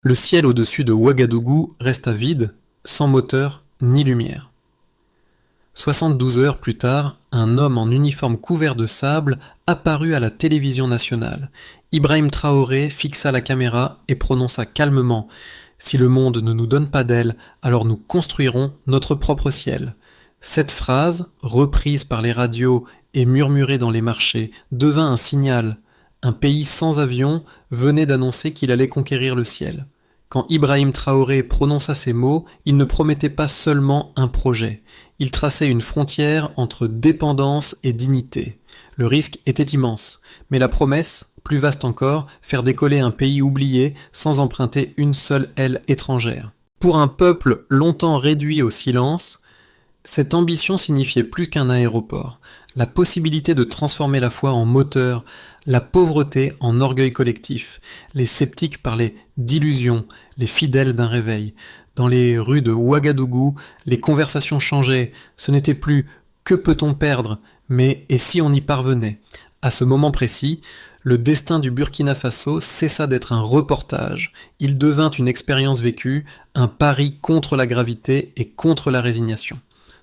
Le ciel au-dessus de Ouagadougou resta vide, sans moteur ni lumière. 72 heures plus tard, un homme en uniforme couvert de sable apparut à la télévision nationale. Ibrahim Traoré fixa la caméra et prononça calmement : « Si le monde ne nous donne pas d'aile, alors nous construirons notre propre ciel ». Cette phrase, reprise par les radios et murmurée dans les marchés, devint un signal. Un pays sans avion venait d'annoncer qu'il allait conquérir le ciel. Quand Ibrahim Traoré prononça ces mots, il ne promettait pas seulement un projet. Il traçait une frontière entre dépendance et dignité. Le risque était immense, mais la promesse, plus vaste encore, faire décoller un pays oublié sans emprunter une seule aile étrangère. Pour un peuple longtemps réduit au silence, cette ambition signifiait plus qu'un aéroport, la possibilité de transformer la foi en moteur, la pauvreté en orgueil collectif. Les sceptiques parlaient d'illusion, les fidèles d'un réveil. Dans les rues de Ouagadougou, les conversations changeaient. Ce n'était plus « que peut-on perdre ?», mais « et si on y parvenait ?» À ce moment précis, le destin du Burkina Faso cessa d'être un reportage. Il devint une expérience vécue, un pari contre la gravité et contre la résignation.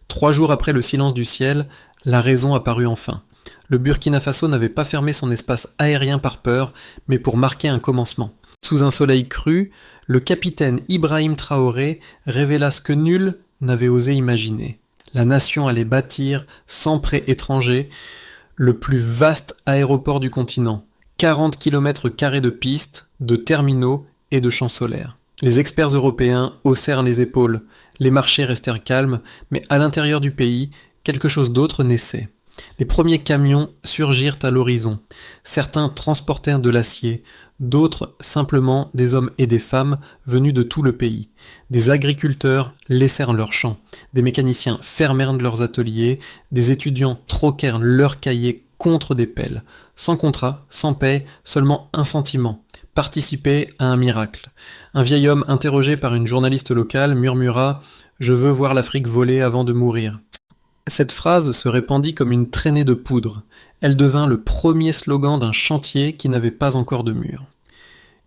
3 jours après le silence du ciel, la raison apparut enfin. Le Burkina Faso n'avait pas fermé son espace aérien par peur, mais pour marquer un commencement. Sous un soleil cru, le capitaine Ibrahim Traoré révéla ce que nul n'avait osé imaginer. La nation allait bâtir, sans prêt étranger, le plus vaste aéroport du continent. 40 km² de pistes, de terminaux et de champs solaires. Les experts européens haussèrent les épaules. Les marchés restèrent calmes, mais à l'intérieur du pays, quelque chose d'autre naissait. Les premiers camions surgirent à l'horizon. Certains transportèrent de l'acier, d'autres simplement des hommes et des femmes venus de tout le pays. Des agriculteurs laissèrent leurs champs, des mécaniciens fermèrent leurs ateliers, des étudiants troquèrent leurs cahiers contre des pelles. Sans contrat, sans paie, seulement un sentiment. Participer à un miracle. Un vieil homme interrogé par une journaliste locale murmura « Je veux voir l'Afrique voler avant de mourir ». Cette phrase se répandit comme une traînée de poudre. Elle devint le premier slogan d'un chantier qui n'avait pas encore de mur.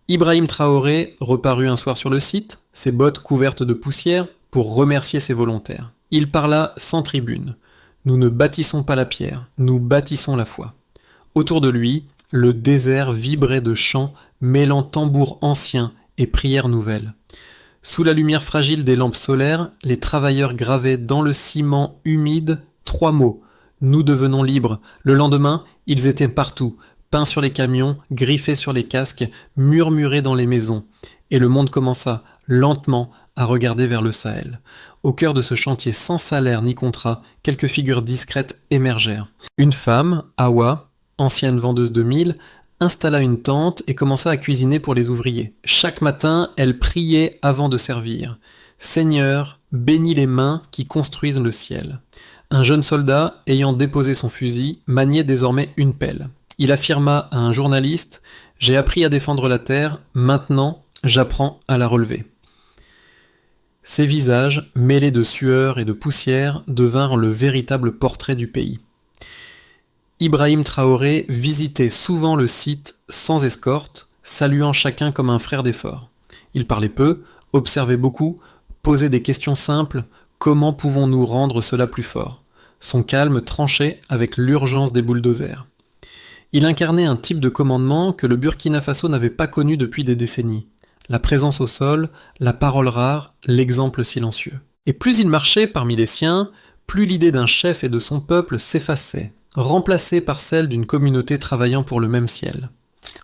Ibrahim Traoré reparut un soir sur le site, ses bottes couvertes de poussière, pour remercier ses volontaires. Il parla sans tribune. « Nous ne bâtissons pas la pierre, nous bâtissons la foi ». Autour de lui, le désert vibrait de chants mêlant tambours anciens et prières nouvelles. Sous la lumière fragile des lampes solaires, les travailleurs gravaient dans le ciment humide 3 mots. Nous devenons libres. Le lendemain, ils étaient partout, peints sur les camions, griffés sur les casques, murmurés dans les maisons. Et le monde commença, lentement, à regarder vers le Sahel. Au cœur de ce chantier sans salaire ni contrat, quelques figures discrètes émergèrent. Une femme, Awa, ancienne vendeuse de mil, installa une tente et commença à cuisiner pour les ouvriers. Chaque matin, elle priait avant de servir. « Seigneur, bénis les mains qui construisent le ciel ». Un jeune soldat, ayant déposé son fusil, maniait désormais une pelle. Il affirma à un journaliste « J'ai appris à défendre la terre, maintenant j'apprends à la relever ». Ses visages, mêlés de sueur et de poussière, devinrent le véritable portrait du pays. Ibrahim Traoré visitait souvent le site sans escorte, saluant chacun comme un frère d'effort. Il parlait peu, observait beaucoup, posait des questions simples. Comment pouvons-nous rendre cela plus fort ? Son calme tranchait avec l'urgence des bulldozers. Il incarnait un type de commandement que le Burkina Faso n'avait pas connu depuis des décennies. La présence au sol, la parole rare, l'exemple silencieux. Et plus il marchait parmi les siens, plus l'idée d'un chef et de son peuple s'effaçait, remplacée par celle d'une communauté travaillant pour le même ciel.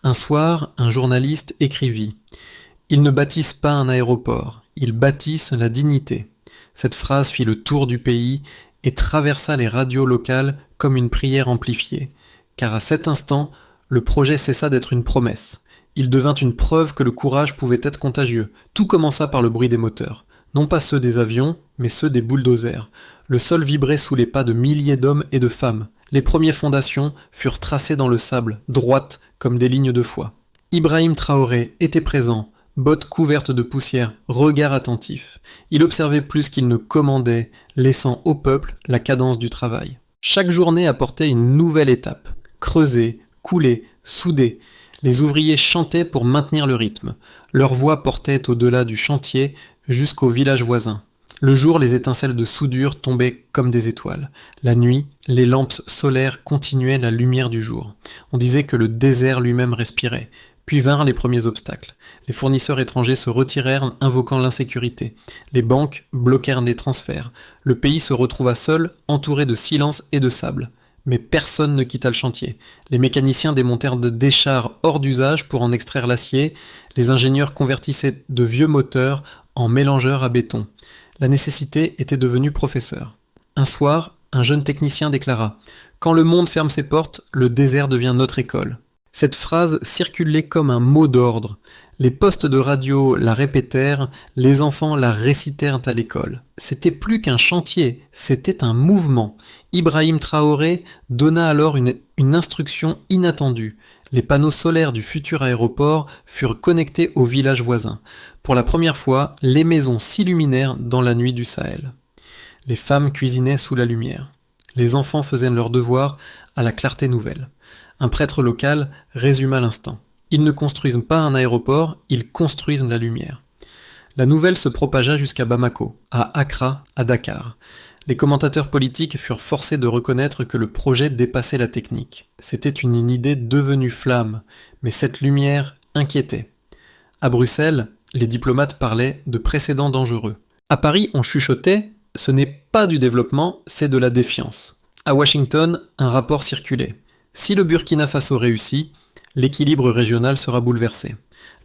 Un soir, un journaliste écrivit « Ils ne bâtissent pas un aéroport, ils bâtissent la dignité ». Cette phrase fit le tour du pays et traversa les radios locales comme une prière amplifiée, car à cet instant, le projet cessa d'être une promesse. Il devint une preuve que le courage pouvait être contagieux. Tout commença par le bruit des moteurs. Non pas ceux des avions, mais ceux des bulldozers. Le sol vibrait sous les pas de milliers d'hommes et de femmes. Les premières fondations furent tracées dans le sable, droites comme des lignes de foi. Ibrahim Traoré était présent, bottes couvertes de poussière, regard attentif. Il observait plus qu'il ne commandait, laissant au peuple la cadence du travail. Chaque journée apportait une nouvelle étape. Creuser, couler, souder. Les ouvriers chantaient pour maintenir le rythme. Leur voix portait au-delà du chantier jusqu'au village voisin. Le jour, les étincelles de soudure tombaient comme des étoiles. La nuit, les lampes solaires continuaient la lumière du jour. On disait que le désert lui-même respirait. Puis vinrent les premiers obstacles. Les fournisseurs étrangers se retirèrent, invoquant l'insécurité. Les banques bloquèrent les transferts. Le pays se retrouva seul, entouré de silence et de sable. Mais personne ne quitta le chantier. Les mécaniciens démontèrent des chars hors d'usage pour en extraire l'acier. Les ingénieurs convertissaient de vieux moteurs en mélangeurs à béton. La nécessité était devenue professeur. Un soir, un jeune technicien déclara « Quand le monde ferme ses portes, le désert devient notre école ». Cette phrase circulait comme un mot d'ordre. Les postes de radio la répétèrent, les enfants la récitèrent à l'école. C'était plus qu'un chantier, c'était un mouvement. Ibrahim Traoré donna alors une instruction inattendue. Les panneaux solaires du futur aéroport furent connectés au village voisin. Pour la première fois, les maisons s'illuminèrent dans la nuit du Sahel. Les femmes cuisinaient sous la lumière. Les enfants faisaient leurs devoirs à la clarté nouvelle. Un prêtre local résuma l'instant. Ils ne construisent pas un aéroport, ils construisent la lumière. La nouvelle se propagea jusqu'à Bamako, à Accra, à Dakar. Les commentateurs politiques furent forcés de reconnaître que le projet dépassait la technique. C'était une idée devenue flamme, mais cette lumière inquiétait. À Bruxelles, les diplomates parlaient de précédents dangereux. À Paris, on chuchotait « ce n'est pas du développement, c'est de la défiance ». À Washington, un rapport circulait. Si le Burkina Faso réussit, l'équilibre régional sera bouleversé.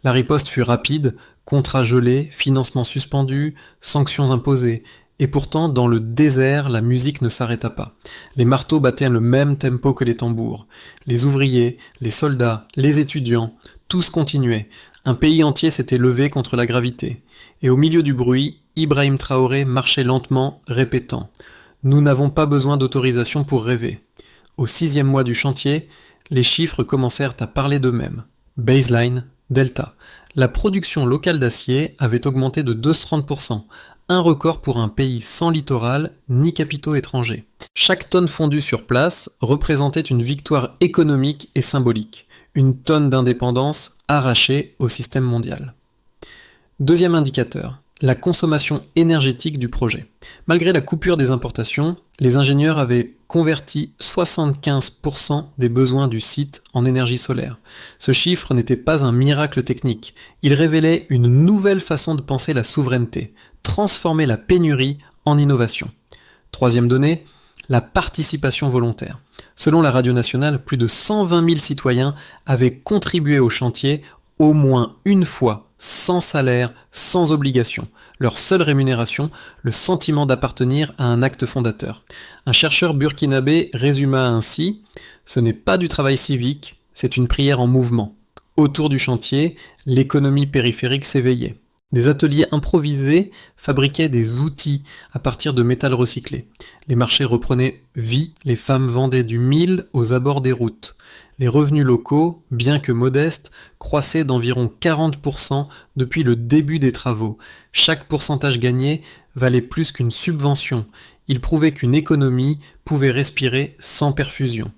La riposte fut rapide, contrats gelés, financements suspendus, sanctions imposées. Et pourtant, dans le désert, la musique ne s'arrêta pas. Les marteaux battaient le même tempo que les tambours. Les ouvriers, les soldats, les étudiants, tous continuaient. Un pays entier s'était levé contre la gravité. Et au milieu du bruit, Ibrahim Traoré marchait lentement, répétant « Nous n'avons pas besoin d'autorisation pour rêver ». Au 6e mois du chantier, les chiffres commencèrent à parler d'eux-mêmes. Baseline, Delta. La production locale d'acier avait augmenté de 230%, un record pour un pays sans littoral ni capitaux étrangers. Chaque tonne fondue sur place représentait une victoire économique et symbolique, une tonne d'indépendance arrachée au système mondial. Deuxième indicateur, la consommation énergétique du projet. Malgré la coupure des importations, les ingénieurs avaient converti 75% des besoins du site en énergie solaire. Ce chiffre n'était pas un miracle technique, il révélait une nouvelle façon de penser la souveraineté, transformer la pénurie en innovation. Troisième donnée, la participation volontaire. Selon la Radio Nationale, plus de 120 000 citoyens avaient contribué au chantier au moins une fois, sans salaire, sans obligation. Leur seule rémunération, le sentiment d'appartenir à un acte fondateur. Un chercheur burkinabé résuma ainsi « Ce n'est pas du travail civique, c'est une prière en mouvement ». Autour du chantier, l'économie périphérique s'éveillait. Des ateliers improvisés fabriquaient des outils à partir de métal recyclé. Les marchés reprenaient vie, les femmes vendaient du mil aux abords des routes. Les revenus locaux, bien que modestes, croissaient d'environ 40% depuis le début des travaux. Chaque pourcentage gagné valait plus qu'une subvention. Il prouvait qu'une économie pouvait respirer sans perfusion.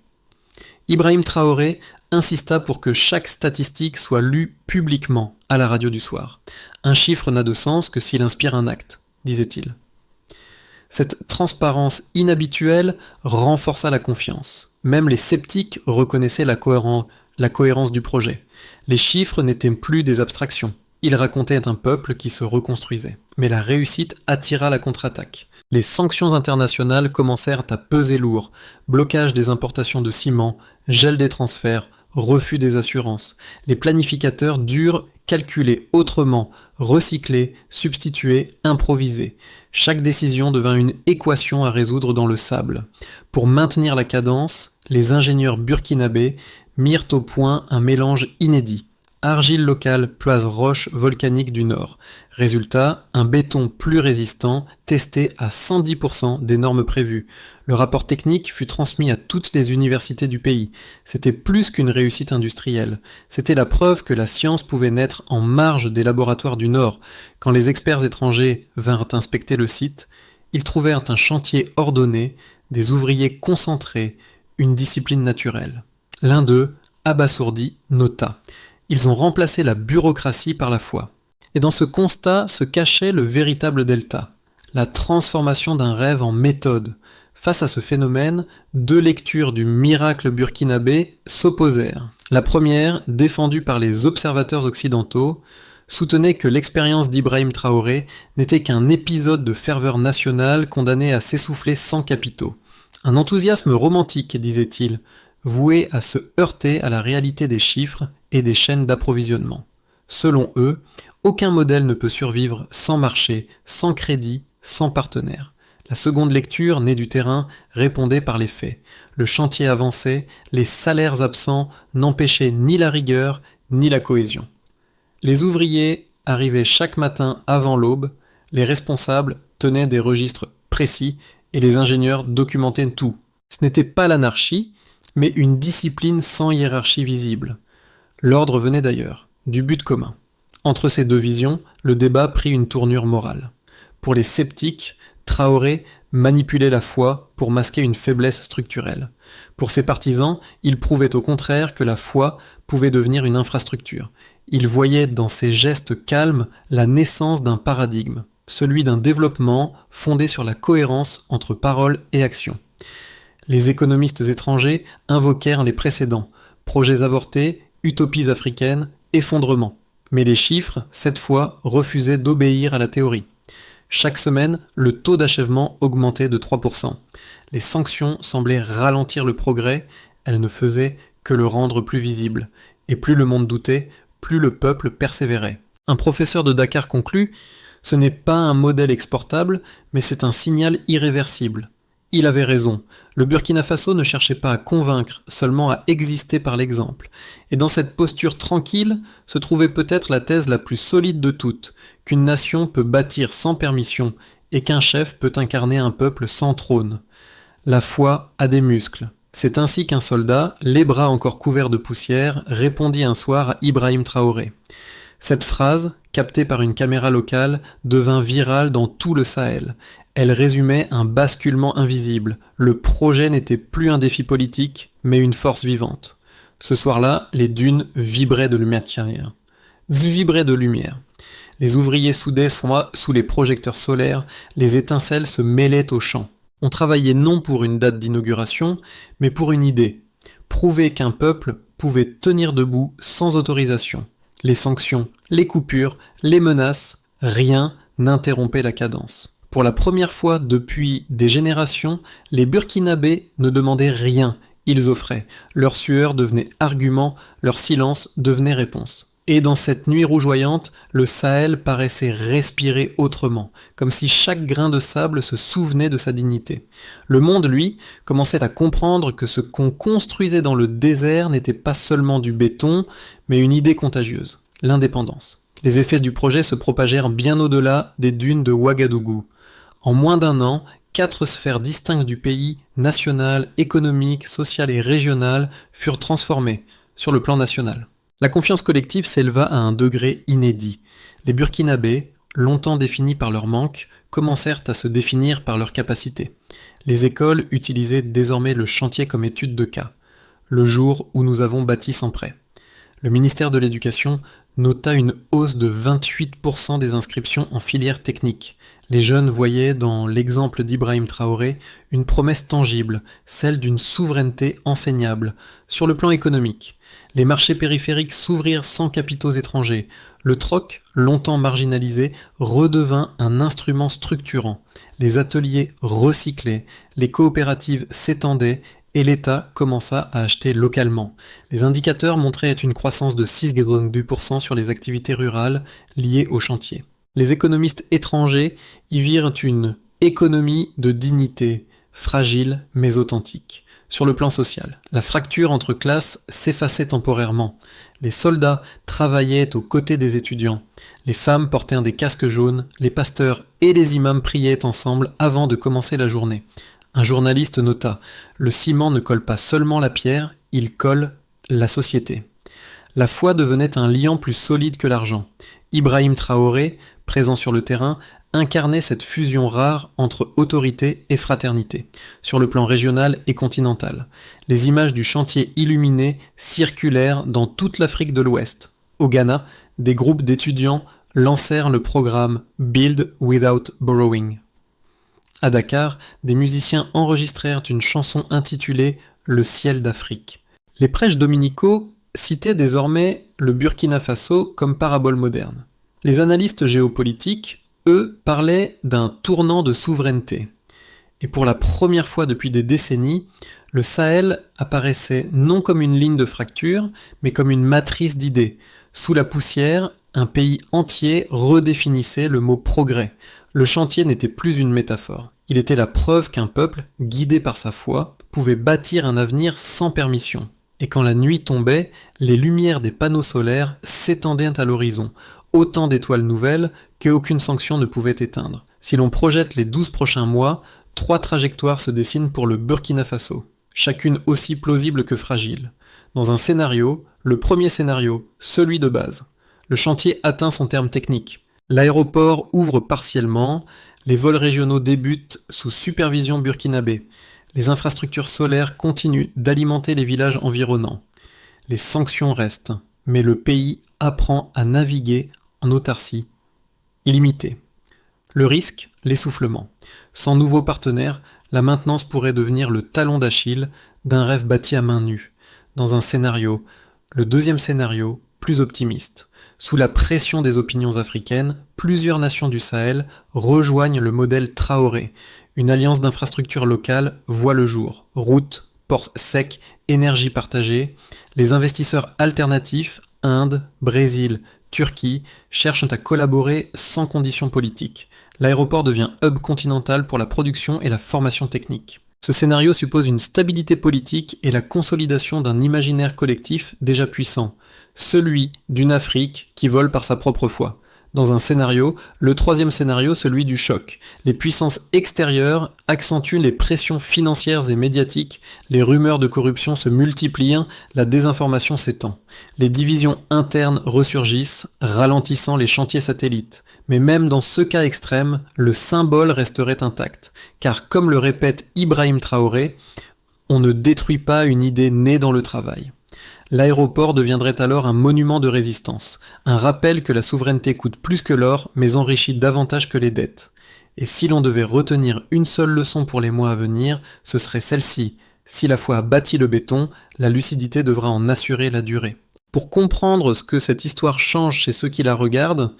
Ibrahim Traoré insista pour que chaque statistique soit lue publiquement à la radio du soir. Un chiffre n'a de sens que s'il inspire un acte, disait-il. Cette transparence inhabituelle renforça la confiance. Même les sceptiques reconnaissaient la cohérence du projet. Les chiffres n'étaient plus des abstractions. Ils racontaient un peuple qui se reconstruisait. Mais la réussite attira la contre-attaque. Les sanctions internationales commencèrent à peser lourd. Blocage des importations de ciment, gel des transferts, refus des assurances. Les planificateurs durent calculer autrement, recycler, substituer, improviser. Chaque décision devint une équation à résoudre dans le sable. Pour maintenir la cadence, les ingénieurs burkinabés mirent au point un mélange inédit. Argile locale plus roche volcanique du Nord. Résultat, un béton plus résistant, testé à 110% des normes prévues. Le rapport technique fut transmis à toutes les universités du pays. C'était plus qu'une réussite industrielle. C'était la preuve que la science pouvait naître en marge des laboratoires du Nord. Quand les experts étrangers vinrent inspecter le site, ils trouvèrent un chantier ordonné, des ouvriers concentrés, une discipline naturelle. L'un d'eux abasourdi, nota. Ils ont remplacé la bureaucratie par la foi. Et dans ce constat se cachait le véritable delta, la transformation d'un rêve en méthode. Face à ce phénomène, deux lectures du miracle burkinabé s'opposèrent. La première, défendue par les observateurs occidentaux, soutenait que l'expérience d'Ibrahim Traoré n'était qu'un épisode de ferveur nationale condamné à s'essouffler sans capitaux. Un enthousiasme romantique, disait-il, voué à se heurter à la réalité des chiffres et des chaînes d'approvisionnement. Selon eux, aucun modèle ne peut survivre sans marché, sans crédit, sans partenaire. La seconde lecture, née du terrain, répondait par les faits. Le chantier avançait, les salaires absents n'empêchaient ni la rigueur, ni la cohésion. Les ouvriers arrivaient chaque matin avant l'aube, les responsables tenaient des registres précis et les ingénieurs documentaient tout. Ce n'était pas l'anarchie, mais une discipline sans hiérarchie visible. L'ordre venait d'ailleurs, du but commun. Entre ces deux visions, le débat prit une tournure morale. Pour les sceptiques, Traoré manipulait la foi pour masquer une faiblesse structurelle. Pour ses partisans, il prouvait au contraire que la foi pouvait devenir une infrastructure. Il voyait dans ses gestes calmes la naissance d'un paradigme, celui d'un développement fondé sur la cohérence entre parole et action. Les économistes étrangers invoquèrent les précédents, projets avortés, utopies africaines, effondrement. Mais les chiffres, cette fois, refusaient d'obéir à la théorie. Chaque semaine, le taux d'achèvement augmentait de 3%. Les sanctions semblaient ralentir le progrès, elles ne faisaient que le rendre plus visible. Et plus le monde doutait, plus le peuple persévérait. Un professeur de Dakar conclut « Ce n'est pas un modèle exportable, mais c'est un signal irréversible. » Il avait raison. Le Burkina Faso ne cherchait pas à convaincre, seulement à exister par l'exemple. Et dans cette posture tranquille se trouvait peut-être la thèse la plus solide de toutes, qu'une nation peut bâtir sans permission et qu'un chef peut incarner un peuple sans trône. La foi a des muscles. C'est ainsi qu'un soldat, les bras encore couverts de poussière, répondit un soir à Ibrahim Traoré. Cette phrase, captée par une caméra locale, devint virale dans tout le Sahel. Elle résumait un basculement invisible. Le projet n'était plus un défi politique, mais une force vivante. Ce soir-là, les dunes vibraient de lumière. Les ouvriers soudaient sous les projecteurs solaires, les étincelles se mêlaient aux champs. On travaillait non pour une date d'inauguration, mais pour une idée. Prouver qu'un peuple pouvait tenir debout sans autorisation. Les sanctions, les coupures, les menaces, rien n'interrompait la cadence. Pour la première fois depuis des générations, les Burkinabés ne demandaient rien, ils offraient. Leur sueur devenait argument, leur silence devenait réponse. Et dans cette nuit rougeoyante, le Sahel paraissait respirer autrement, comme si chaque grain de sable se souvenait de sa dignité. Le monde, lui, commençait à comprendre que ce qu'on construisait dans le désert n'était pas seulement du béton, mais une idée contagieuse, l'indépendance. Les effets du projet se propagèrent bien au-delà des dunes de Ouagadougou. En moins d'un an, 4 sphères distinctes du pays, nationales, économiques, sociales et régionales, furent transformées sur le plan national. La confiance collective s'éleva à un degré inédit. Les Burkinabés, longtemps définis par leur manque, commencèrent à se définir par leur capacité. Les écoles utilisaient désormais le chantier comme étude de cas, le jour où nous avons bâti sans prêt. Le ministère de l'Éducation nota une hausse de 28% des inscriptions en filière technique. Les jeunes voyaient dans l'exemple d'Ibrahim Traoré une promesse tangible, celle d'une souveraineté enseignable. Sur le plan économique, les marchés périphériques s'ouvrirent sans capitaux étrangers. Le troc, longtemps marginalisé, redevint un instrument structurant. Les ateliers recyclaient, les coopératives s'étendaient et l'État commença à acheter localement. Les indicateurs montraient une croissance de 6,2% sur les activités rurales liées au chantier. Les économistes étrangers y virent une économie de dignité, fragile mais authentique. Sur le plan social, la fracture entre classes s'effaçait temporairement. Les soldats travaillaient aux côtés des étudiants. Les femmes portaient des casques jaunes, les pasteurs et les imams priaient ensemble avant de commencer la journée. Un journaliste nota « Le ciment ne colle pas seulement la pierre, il colle la société ». La foi devenait un liant plus solide que l'argent. Ibrahim Traoré, présent sur le terrain, incarnait cette fusion rare entre autorité et fraternité, sur le plan régional et continental. Les images du chantier illuminé circulèrent dans toute l'Afrique de l'Ouest. Au Ghana, des groupes d'étudiants lancèrent le programme Build Without Borrowing. À Dakar, des musiciens enregistrèrent une chanson intitulée Le ciel d'Afrique. Les prêches dominicaux citaient désormais le Burkina Faso comme parabole moderne. Les analystes géopolitiques, eux, parlaient d'un tournant de souveraineté. Et pour la première fois depuis des décennies, le Sahel apparaissait non comme une ligne de fracture, mais comme une matrice d'idées. Sous la poussière, un pays entier redéfinissait le mot progrès. Le chantier n'était plus une métaphore. Il était la preuve qu'un peuple, guidé par sa foi, pouvait bâtir un avenir sans permission. Et quand la nuit tombait, les lumières des panneaux solaires s'étendaient à l'horizon, autant d'étoiles nouvelles qu'aucune sanction ne pouvait éteindre. Si l'on projette les 12 prochains mois, 3 trajectoires se dessinent pour le Burkina Faso, chacune aussi plausible que fragile. Dans un scénario, le premier scénario, celui de base, le chantier atteint son terme technique. L'aéroport ouvre partiellement, les vols régionaux débutent sous supervision burkinabé. Les infrastructures solaires continuent d'alimenter les villages environnants. Les sanctions restent, mais le pays apprend à naviguer en autarcie illimitée. Le risque, l'essoufflement. Sans nouveaux partenaires, la maintenance pourrait devenir le talon d'Achille d'un rêve bâti à main nue. Dans un scénario, le deuxième scénario, plus optimiste. Sous la pression des opinions africaines, plusieurs nations du Sahel rejoignent le modèle Traoré. Une alliance d'infrastructures locales voit le jour. Routes, ports secs, énergie partagée. Les investisseurs alternatifs, Inde, Brésil, Turquie, cherchent à collaborer sans conditions politiques. L'aéroport devient hub continental pour la production et la formation technique. Ce scénario suppose une stabilité politique et la consolidation d'un imaginaire collectif déjà puissant, celui d'une Afrique qui vole par sa propre foi. Dans un scénario, le troisième scénario, celui du choc. Les puissances extérieures accentuent les pressions financières et médiatiques, les rumeurs de corruption se multiplient, la désinformation s'étend. Les divisions internes ressurgissent, ralentissant les chantiers satellites. Mais même dans ce cas extrême, le symbole resterait intact. Car comme le répète Ibrahim Traoré, on ne détruit pas une idée née dans le travail. L'aéroport deviendrait alors un monument de résistance, un rappel que la souveraineté coûte plus que l'or, mais enrichit davantage que les dettes. Et si l'on devait retenir une seule leçon pour les mois à venir, ce serait celle-ci. Si la foi a bâti le béton, la lucidité devra en assurer la durée. Pour comprendre ce que cette histoire change chez ceux qui la regardent,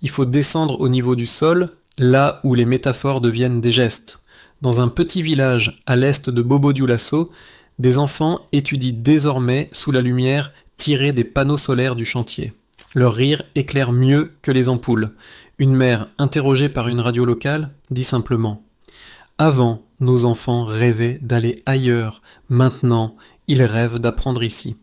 il faut descendre au niveau du sol, là où les métaphores deviennent des gestes. Dans un petit village à l'est de Bobo-Dioulasso, des enfants étudient désormais sous la lumière tirée des panneaux solaires du chantier. Leur rire éclaire mieux que les ampoules. Une mère, interrogée par une radio locale, dit simplement « Avant, nos enfants rêvaient d'aller ailleurs. Maintenant, ils rêvent d'apprendre ici. »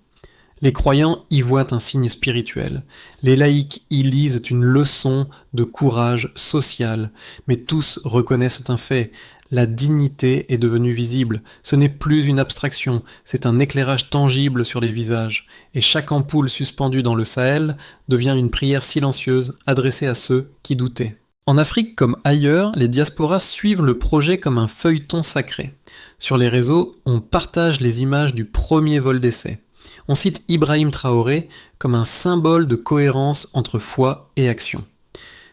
Les croyants y voient un signe spirituel. Les laïcs y lisent une leçon de courage social. Mais tous reconnaissent un fait. La dignité est devenue visible. Ce n'est plus une abstraction, c'est un éclairage tangible sur les visages. Et chaque ampoule suspendue dans le Sahel devient une prière silencieuse adressée à ceux qui doutaient. En Afrique comme ailleurs, les diasporas suivent le projet comme un feuilleton sacré. Sur les réseaux, on partage les images du premier vol d'essai. On cite Ibrahim Traoré comme un symbole de cohérence entre foi et action.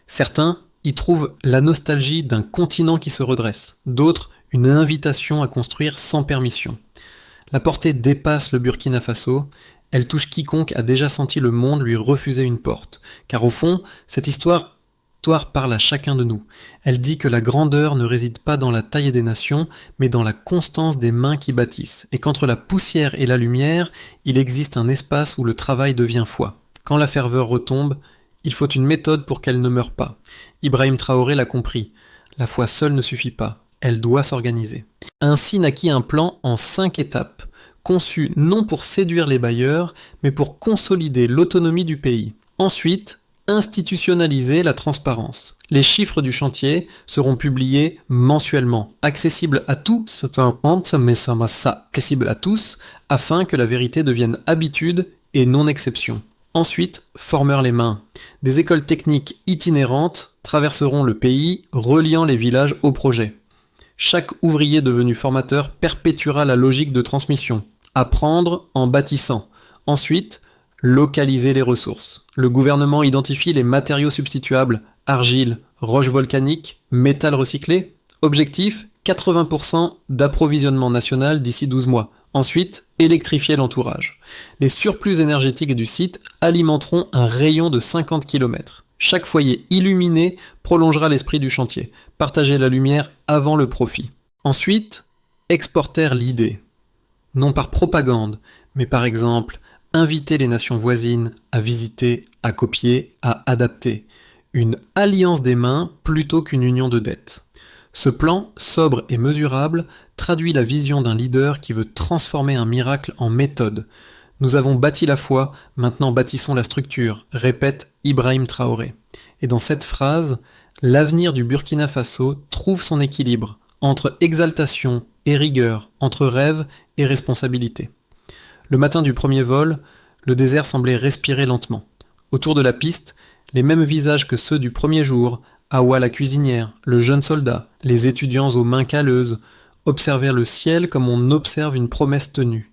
Certains y trouvent la nostalgie d'un continent qui se redresse, d'autres une invitation à construire sans permission. La portée dépasse le Burkina Faso, elle touche quiconque a déjà senti le monde lui refuser une porte, car au fond, cette histoire parle à chacun de nous. Elle dit que la grandeur ne réside pas dans la taille des nations, mais dans la constance des mains qui bâtissent, et qu'entre la poussière et la lumière, il existe un espace où le travail devient foi. Quand la ferveur retombe, il faut une méthode pour qu'elle ne meure pas. Ibrahim Traoré l'a compris. La foi seule ne suffit pas. Elle doit s'organiser. Ainsi naquit un plan en 5 étapes, conçu non pour séduire les bailleurs, mais pour consolider l'autonomie du pays. Ensuite, institutionnaliser la transparence. Les chiffres du chantier seront publiés mensuellement, accessibles à tous, accessibles à tous, afin que la vérité devienne habitude et non exception. Ensuite, formeur les mains. Des écoles techniques itinérantes traverseront le pays, reliant les villages au projet. Chaque ouvrier devenu formateur perpétuera la logique de transmission. Apprendre en bâtissant. Ensuite, localiser les ressources. Le gouvernement identifie les matériaux substituables, argile, roches volcaniques, métal recyclé. Objectif, 80% d'approvisionnement national d'ici 12 mois. Ensuite, électrifier l'entourage. Les surplus énergétiques du site alimenteront un rayon de 50 km. Chaque foyer illuminé prolongera l'esprit du chantier. Partager la lumière avant le profit. Ensuite, exporter l'idée. Non par propagande, mais par exemple, inviter les nations voisines à visiter, à copier, à adapter. Une alliance des mains plutôt qu'une union de dettes. Ce plan, sobre et mesurable, traduit la vision d'un leader qui veut transformer un miracle en méthode. Nous avons bâti la foi, maintenant bâtissons la structure, répète Ibrahim Traoré. Et dans cette phrase, l'avenir du Burkina Faso trouve son équilibre entre exaltation et rigueur, entre rêve et responsabilité. Le matin du premier vol, le désert semblait respirer lentement. Autour de la piste, les mêmes visages que ceux du premier jour, Awa la cuisinière, le jeune soldat, les étudiants aux mains calleuses, observèrent le ciel comme on observe une promesse tenue.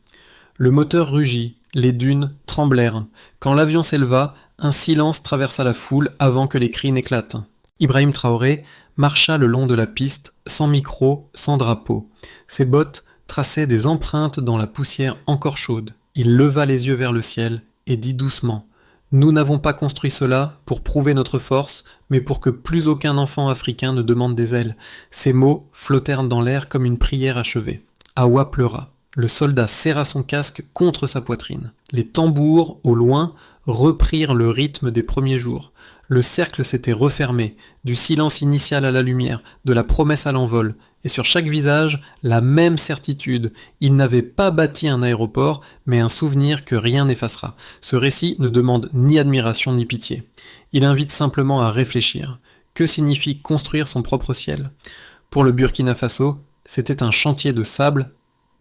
Le moteur rugit, les dunes tremblèrent. Quand l'avion s'éleva, un silence traversa la foule avant que les cris n'éclatent. Ibrahim Traoré marcha le long de la piste, sans micro, sans drapeau. Ses bottes traçaient des empreintes dans la poussière encore chaude. Il leva les yeux vers le ciel et dit doucement « Nous n'avons pas construit cela pour prouver notre force, mais pour que plus aucun enfant africain ne demande des ailes. » Ces mots flottèrent dans l'air comme une prière achevée. Awa pleura. Le soldat serra son casque contre sa poitrine. Les tambours, au loin, reprirent le rythme des premiers jours. Le cercle s'était refermé, du silence initial à la lumière, de la promesse à l'envol, et sur chaque visage, la même certitude. Il n'avait pas bâti un aéroport, mais un souvenir que rien n'effacera. Ce récit ne demande ni admiration ni pitié. Il invite simplement à réfléchir. Que signifie construire son propre ciel ? Pour le Burkina Faso, c'était un chantier de sable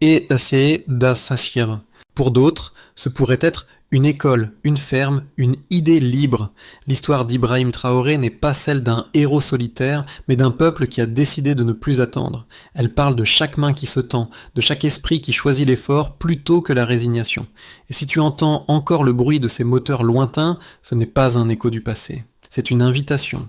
et d'acier d'assasir. Pour d'autres, ce pourrait être une école, une ferme, une idée libre. L'histoire d'Ibrahim Traoré n'est pas celle d'un héros solitaire, mais d'un peuple qui a décidé de ne plus attendre. Elle parle de chaque main qui se tend, de chaque esprit qui choisit l'effort plutôt que la résignation. Et si tu entends encore le bruit de ces moteurs lointains, ce n'est pas un écho du passé. C'est une invitation.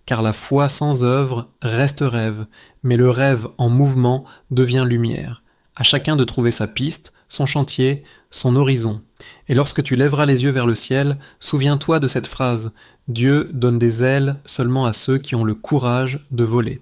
Car la foi sans œuvre reste rêve, mais le rêve en mouvement devient lumière. À chacun de trouver sa piste, son chantier, son horizon. Et lorsque tu lèveras les yeux vers le ciel, souviens-toi de cette phrase « Dieu donne des ailes seulement à ceux qui ont le courage de voler ».